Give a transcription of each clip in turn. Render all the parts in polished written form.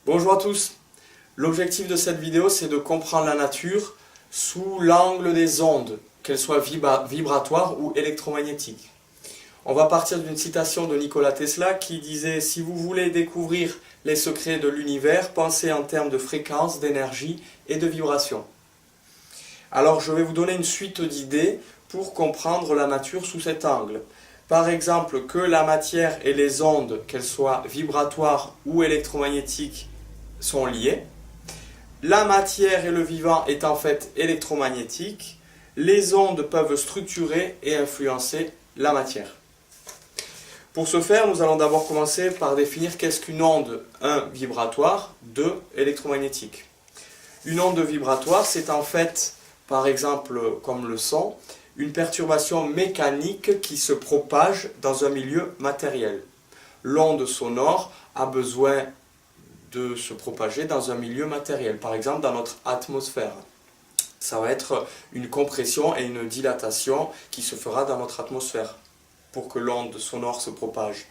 Bonjour à tous. L'objectif de cette vidéo, c'est de comprendre la nature sous l'angle des ondes, qu'elles soient vibratoires ou électromagnétiques. On va partir d'une citation de Nikola Tesla qui disait « Si vous voulez découvrir les secrets de l'univers, pensez en termes de fréquence, d'énergie et de vibration. » Alors je vais vous donner une suite d'idées pour comprendre la nature sous cet angle. Par exemple, que la matière et les ondes, qu'elles soient vibratoires ou électromagnétiques, sont liées. La matière et le vivant est en fait électromagnétique. Les ondes peuvent structurer et influencer la matière. Pour ce faire, nous allons d'abord commencer par définir qu'est-ce qu'une onde 1 vibratoire, 2 électromagnétique. Une onde vibratoire, c'est en fait, par exemple, comme le son, une perturbation mécanique qui se propage dans un milieu matériel. L'onde sonore a besoin de se propager dans un milieu matériel, par exemple dans notre atmosphère. Ça va être une compression et une dilatation qui se fera dans notre atmosphère pour que l'onde sonore se propage.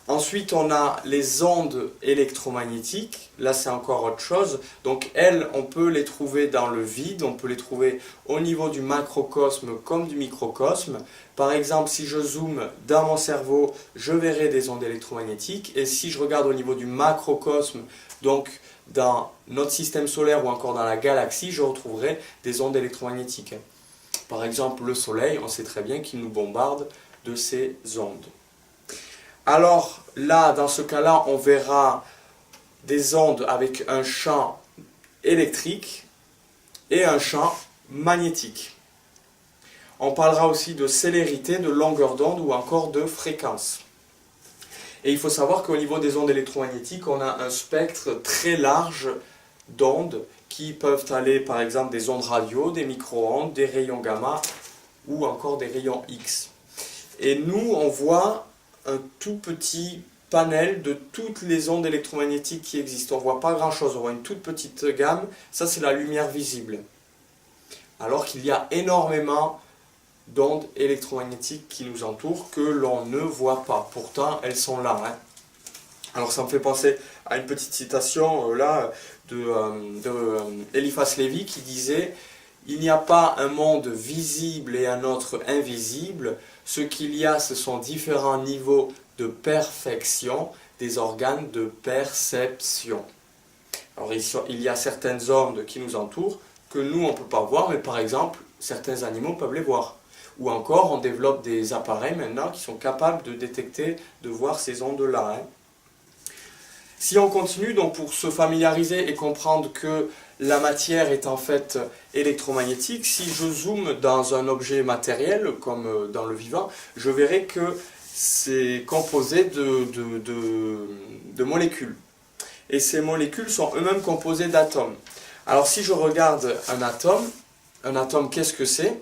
Ensuite, on a les ondes électromagnétiques. Là, c'est encore autre chose. Donc, elles, on peut les trouver dans le vide. On peut les trouver au niveau du macrocosme comme du microcosme. Par exemple, si je zoome dans mon cerveau, je verrai des ondes électromagnétiques. Et si je regarde au niveau du macrocosme, donc dans notre système solaire ou encore dans la galaxie, je retrouverai des ondes électromagnétiques. Par exemple, le Soleil, on sait très bien qu'il nous bombarde de ces ondes. Alors là, dans ce cas-là, on verra des ondes avec un champ électrique et un champ magnétique. On parlera aussi de célérité, de longueur d'onde ou encore de fréquence. Et il faut savoir qu'au niveau des ondes électromagnétiques, on a un spectre très large d'ondes qui peuvent aller par exemple des ondes radio, des micro-ondes, des rayons gamma ou encore des rayons X. Et nous, on voit un tout petit panel de toutes les ondes électromagnétiques qui existent. On ne voit pas grand-chose, on voit une toute petite gamme. Ça, c'est la lumière visible. Alors qu'il y a énormément d'ondes électromagnétiques qui nous entourent que l'on ne voit pas. Pourtant, elles sont là. Alors, ça me fait penser à une petite citation là de Eliphas Lévy qui disait « Il n'y a pas un monde visible et un autre invisible. Ce qu'il y a, ce sont différents niveaux de perfection des organes de perception. » Alors il y a certaines ondes qui nous entourent que nous on ne peut pas voir, mais par exemple certains animaux peuvent les voir. Ou encore on développe des appareils maintenant qui sont capables de détecter, de voir ces ondes-là. Si on continue, donc pour se familiariser et comprendre que la matière est en fait électromagnétique, si je zoome dans un objet matériel, comme dans le vivant, je verrai que c'est composé de molécules. Et ces molécules sont eux-mêmes composées d'atomes. Alors si je regarde un atome qu'est-ce que c'est?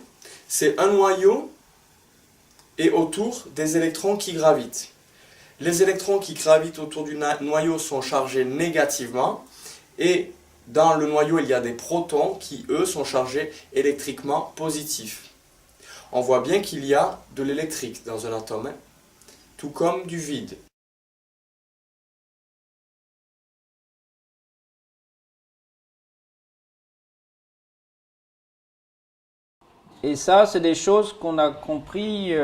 C'est un noyau et autour des électrons qui gravitent. Les électrons qui gravitent autour du noyau sont chargés négativement et dans le noyau, il y a des protons qui, eux, sont chargés électriquement positifs. On voit bien qu'il y a de l'électrique dans un atome, tout comme du vide. Et ça, c'est des choses qu'on a compris. Il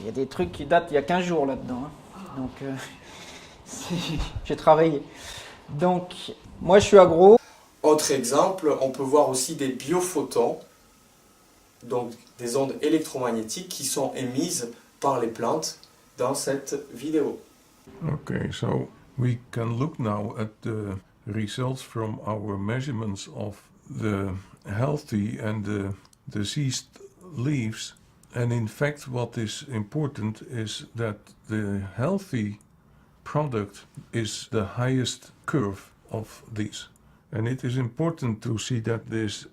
y a des trucs qui datent il y a 15 jours là-dedans. Donc, j'ai travaillé. Donc, moi je suis agro. Autre exemple, on peut voir aussi des biophotons, donc des ondes électromagnétiques qui sont émises par les plantes dans cette vidéo. Okay, so we can look now at the results from our measurements of the healthy and the diseased leaves. And in fact, what is important is that the healthy product is the highest curve of these. And it is important to see that this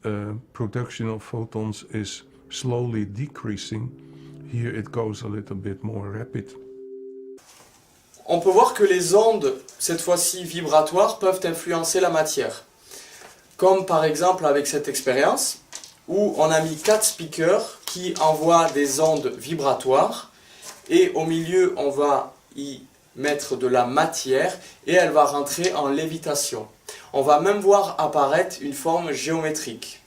production of photons is slowly decreasing. Here it goes a little bit more rapid. On peut voir que les ondes, cette fois-ci vibratoires, peuvent influencer la matière. Comme par exemple avec cette expérience, où on a mis 4 speakers qui envoient des ondes vibratoires, et au milieu on va y mettre de la matière et elle va rentrer en lévitation. On va même voir apparaître une forme géométrique.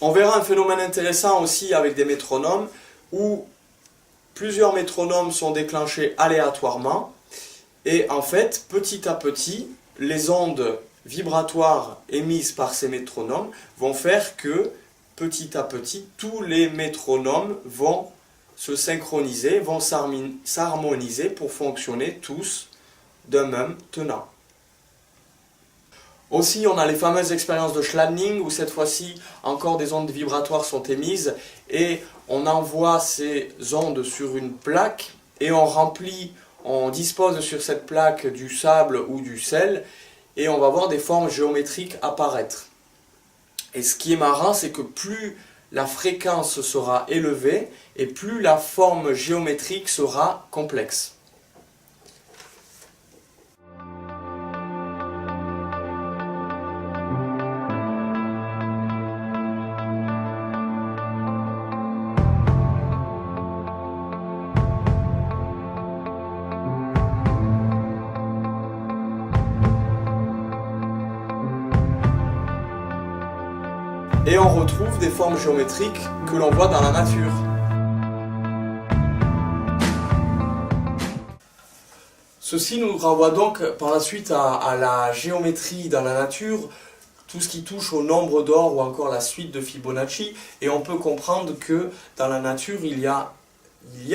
On verra un phénomène intéressant aussi avec des métronomes où plusieurs métronomes sont déclenchés aléatoirement et en fait petit à petit les ondes vibratoires émises par ces métronomes vont faire que petit à petit tous les métronomes vont se synchroniser, vont s'harmoniser pour fonctionner tous d'un même tenant. Aussi, on a les fameuses expériences de Schladming où cette fois-ci, encore des ondes vibratoires sont émises et on envoie ces ondes sur une plaque et on dispose sur cette plaque du sable ou du sel et on va voir des formes géométriques apparaître. Et ce qui est marrant, c'est que plus la fréquence sera élevée et plus la forme géométrique sera complexe. Et on retrouve des formes géométriques que l'on voit dans la nature. Ceci nous renvoie donc par la suite à la géométrie dans la nature, tout ce qui touche au nombre d'or ou encore la suite de Fibonacci. Et on peut comprendre que dans la nature, il y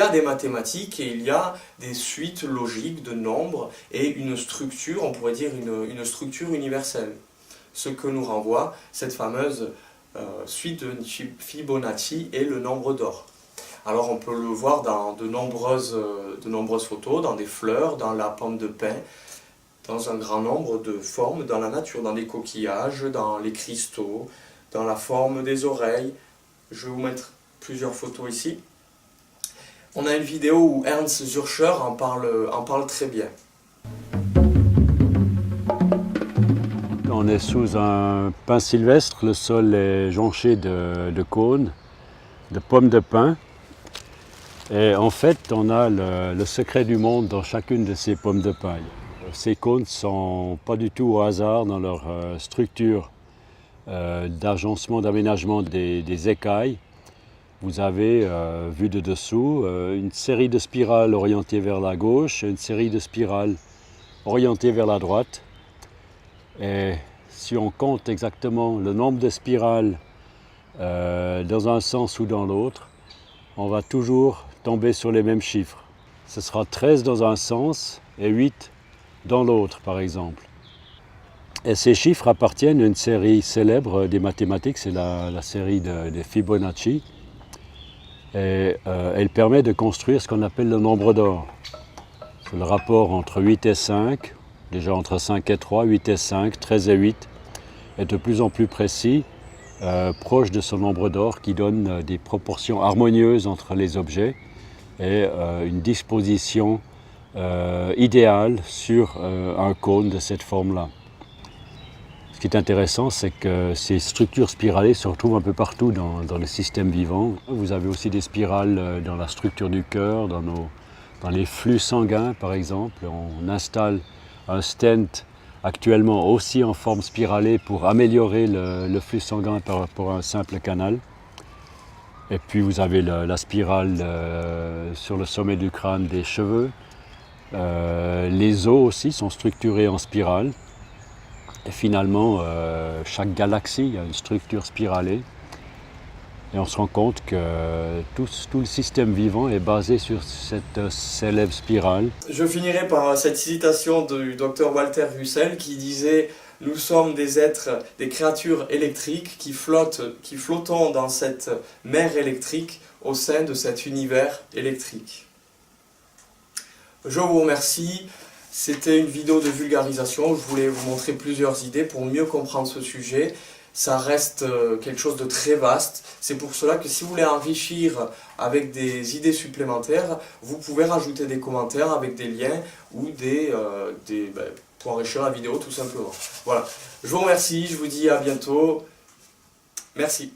a des mathématiques et il y a des suites logiques de nombres et une structure, on pourrait dire une structure universelle. Ce que nous renvoie cette fameuse suite de Fibonacci et le nombre d'or. Alors on peut le voir dans de nombreuses photos, dans des fleurs, dans la pomme de pin, dans un grand nombre de formes dans la nature, dans les coquillages, dans les cristaux, dans la forme des oreilles. Je vais vous mettre plusieurs photos ici. On a une vidéo où Ernst Zürcher en parle très bien. On est sous un pin sylvestre, le sol est jonché de cônes, de pommes de pin. Et en fait, on a le secret du monde dans chacune de ces pommes de pin. Ces cônes ne sont pas du tout au hasard dans leur structure d'agencement, d'aménagement des écailles. Vous avez, vu de dessous, une série de spirales orientées vers la gauche et une série de spirales orientées vers la droite. Et si on compte exactement le nombre de spirales dans un sens ou dans l'autre, on va toujours tomber sur les mêmes chiffres. Ce sera 13 dans un sens et 8 dans l'autre, par exemple. Et ces chiffres appartiennent à une série célèbre des mathématiques, c'est la série de Fibonacci. Et elle permet de construire ce qu'on appelle le nombre d'or. C'est le rapport entre 8 et 5, déjà entre 5 et 3, 8 et 5, 13 et 8, est de plus en plus précis, proche de ce nombre d'or qui donne des proportions harmonieuses entre les objets et une disposition idéale sur un cône de cette forme-là. Ce qui est intéressant, c'est que ces structures spiralées se retrouvent un peu partout dans le système vivant. Vous avez aussi des spirales dans la structure du cœur, dans les flux sanguins par exemple. On installe un stent actuellement aussi en forme spiralée pour améliorer le flux sanguin par rapport à un simple canal. Et puis vous avez la spirale sur le sommet du crâne des cheveux. Les os aussi sont structurés en spirale. Et finalement, chaque galaxie a une structure spiralée. Et on se rend compte que tout le système vivant est basé sur cette célèbre spirale. Je finirai par cette citation du docteur Walter Russell qui disait « Nous sommes des êtres, des créatures électriques qui flottons dans cette mer électrique au sein de cet univers électrique. » Je vous remercie. C'était une vidéo de vulgarisation où je voulais vous montrer plusieurs idées pour mieux comprendre ce sujet. Ça reste quelque chose de très vaste. C'est pour cela que si vous voulez enrichir avec des idées supplémentaires, vous pouvez rajouter des commentaires avec des liens ou pour enrichir la vidéo tout simplement. Voilà. Je vous remercie, je vous dis à bientôt. Merci.